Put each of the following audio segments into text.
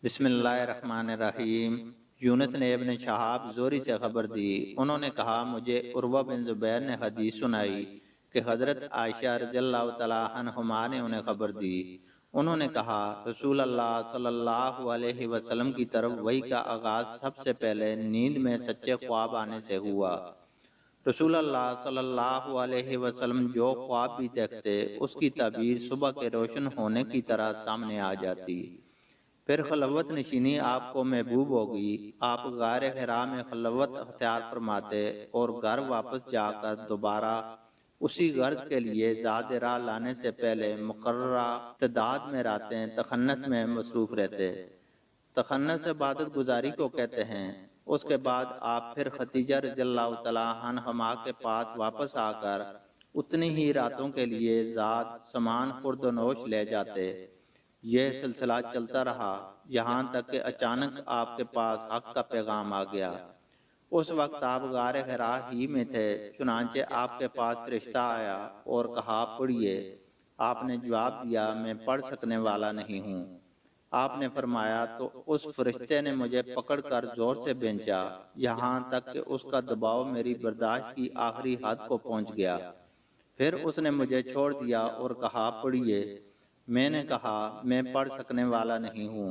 बिस्मिल्लाहिर्रहमानिर्रहीम। यूनुस ने इब्न शहाब ज़ोरी से खबर दी, उन्होंने कहा मुझे उर्वा बिन ज़ुबैर ने हदीस सुनाई कि हज़रत आयशा रज़ियल्लाहु तआला अन्हुमा ने उन्हें खबर दी। उन्होंने कहा रसूल अल्लाह सल्लल्लाहु अलैहि वसल्लम की तरफ वही का आगाज़ सबसे पहले नींद में सच्चे ख्वाब आने से हुआ। रसूल अल्लाह सल्लल्लाहु अलैहि वसल्लम जो ख्वाब भी देखते उसकी ताबीर सुबह के रोशन होने की तरह सामने आ जाती। फिर खलवत नशीनी आपको महबूब होगी, आप गार हिरा में खलवत अख्तियार फरमाते और घर वापस जाकर दोबारा उसी गर्ज के लिए ज़ाद राह लाने से पहले मुकर्ररा तदाद में रातें तखन्नस में मसरूफ़ रहते। तखन्नस इबादत गुजारी को कहते हैं। उसके बाद आप फिर खदीजा रज़ियल्लाहु तआला अन्हा के पास वापस आकर उतनी ही रातों के लिए ज़ाद सामान खुर्दनोश ले जाते। यह सिलसिला चलता रहा यहाँ तक कि अचानक आपके पास हक का पैगाम आ गया। उस वक्त आप गारे हिरा ही में थे, चुनांचे आपके पास फरिश्ता आया और कहा पढ़िए। आपने जवाब दिया मैं पढ़ सकने वाला नहीं हूँ। आपने फरमाया तो उस फरिश्ते ने मुझे पकड़कर जोर से बेंचा, यहाँ तक कि उसका दबाव मेरी बर्दाश्त की आखिरी हद को पहुँच गया। फिर उसने मुझे छोड़ दिया और कहा पढ़िए। मैंने कहा मैं पढ़ सकने वाला नहीं हूँ।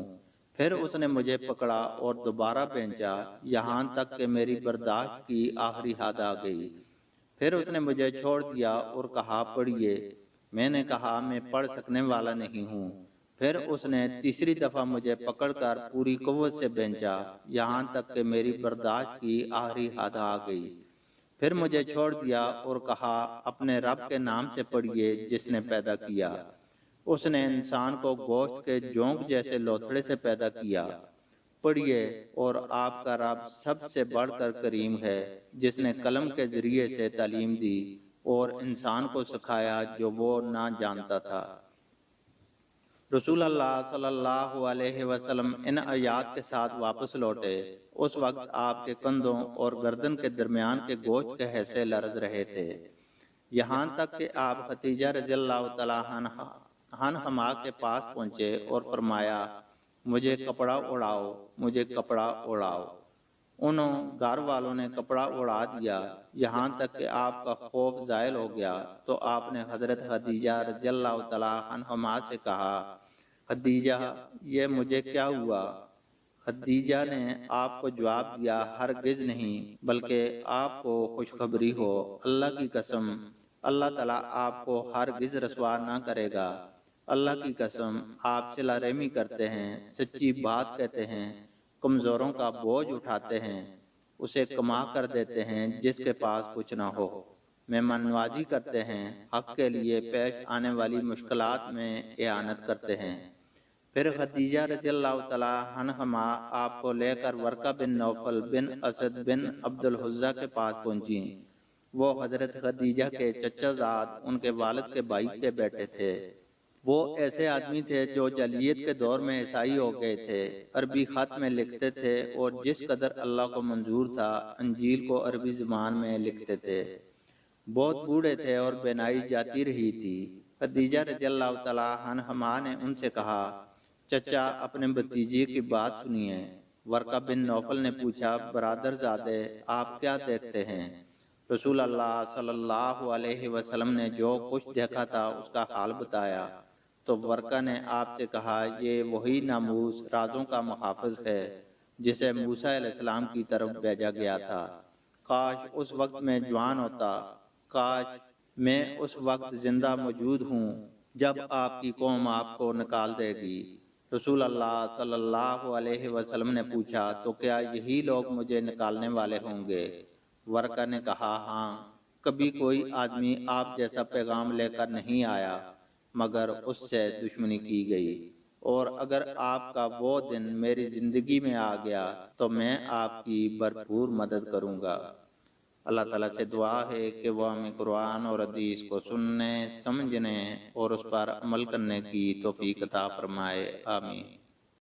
फिर उसने मुझे पकड़ा और दोबारा बेंचा, यहाँ तक कि मेरी बर्दाश्त की आखिरी हद आ गई। फिर उसने मुझे छोड़ दिया और कहा पढ़िए। मैंने कहा मैं पढ़ सकने वाला नहीं हूँ। फिर उसने तीसरी दफ़ा मुझे पकड़कर पूरी कुव्वत से बेंचा, यहाँ तक कि मेरी बर्दाश्त की आखिरी हद आ गई। फिर मुझे छोड़ दिया और कहा अपने रब के नाम से पढ़िए जिसने पैदा किया। उसने इंसान को गोश्त के जोंक जैसे लोथड़े से पैदा किया। पढ़िए और आपका रब सबसे बढ़कर करीम है, जिसने कलम के जरिए से तालीम दी और इंसान को सिखाया जो वो ना जानता था। रसूल अल्लाह सल्लल्लाहु अलैहि वसल्लम इन आयात के साथ वापस लौटे। उस वक्त आपके कंधों और गर्दन के दरमियान के गोश्त के हिस्से लरज रहे थे, यहाँ तक कि आप खदीजा रज़ियल्लाहु तआला अन्हा के पास पहुँचे और फरमाया मुझे कपड़ा उड़ाओ, मुझे कपड़ा उड़ाओ। उन घर वालों ने कपड़ा उड़ा दिया, यहाँ तक कि आपका खौफ ज़ायल हो गया। तो आपने हज़रत खदीजा रज़ियल्लाहु तआला अन्हा से कहा खदीजा ये मुझे क्या हुआ? खदीजा ने आपको जवाब दिया हरगिज़ नहीं, बल्कि आपको खुशखबरी हो, अल्लाह की कसम अल्लाह ताला आपको हरगिज़ रसवा ना करेगा। अल्लाह की कसम आप सिला रहमी करते हैं, सच्ची बात कहते हैं, कमज़ोरों का बोझ उठाते हैं, उसे कमा कर देते हैं जिसके पास कुछ ना हो, मेहमान नवाजी करते हैं, हक़ के लिए पेश आने वाली मुश्किलात में इआनत करते हैं। फिर खदीजा रज़ियल्लाहु तआला अन्हा आपको लेकर वर्का बिन नौफल बिन असद बिन अब्दुल हुज़्ज़ा के पास पहुंची। वो हज़रत खदीजा के चचाजाद उनके वालिद के भाई के बेटे थे। वो ऐसे आदमी थे जो जालियत के दौर में ईसाई हो गए थे, अरबी खत में लिखते थे और जिस कदर अल्लाह को मंजूर था अंजील को अरबी ज़बान में लिखते थे। बहुत बूढ़े थे और बेनाई जाती रही थी। खदीजा रज़ियल्लाहु तआला अन्हा ने उनसे कहा चचा अपने भतीजे की बात सुनिए। वर्का बिन नौफल ने पूछा बरादरजादे आप क्या देखते हैं? रसूल अल्लाह सल्लल्लाहु अलैहि वसल्लम ने जो कुछ देखा था उसका हाल बताया। तो वर्का ने आपसे कहा ये वही नामूस राजों का मुहाफ़िज़ है जिसे मूसा अलैहिस्सलाम की तरफ भेजा गया था। काश उस वक्त में जवान होता, काश मैं उस वक्त जिंदा मौजूद हूँ जब आपकी कौम आपको निकाल देगी। रसूल अल्लाह सल्लल्लाहु अलैहि वसल्लम ने पूछा तो क्या यही लोग मुझे निकालने वाले होंगे? वर्का ने कहा हाँ, कभी कोई आदमी आप जैसा पैगाम लेकर नहीं आया मगर उससे दुश्मनी की गई, और अगर आपका वो दिन मेरी ज़िंदगी में आ गया तो मैं आपकी भरपूर मदद करूँगा। अल्लाह ताला से दुआ है कि वह हमें कुरान और हदीस को सुनने, समझने और उस पर अमल करने की तौफीक अता फरमाए। आमीन।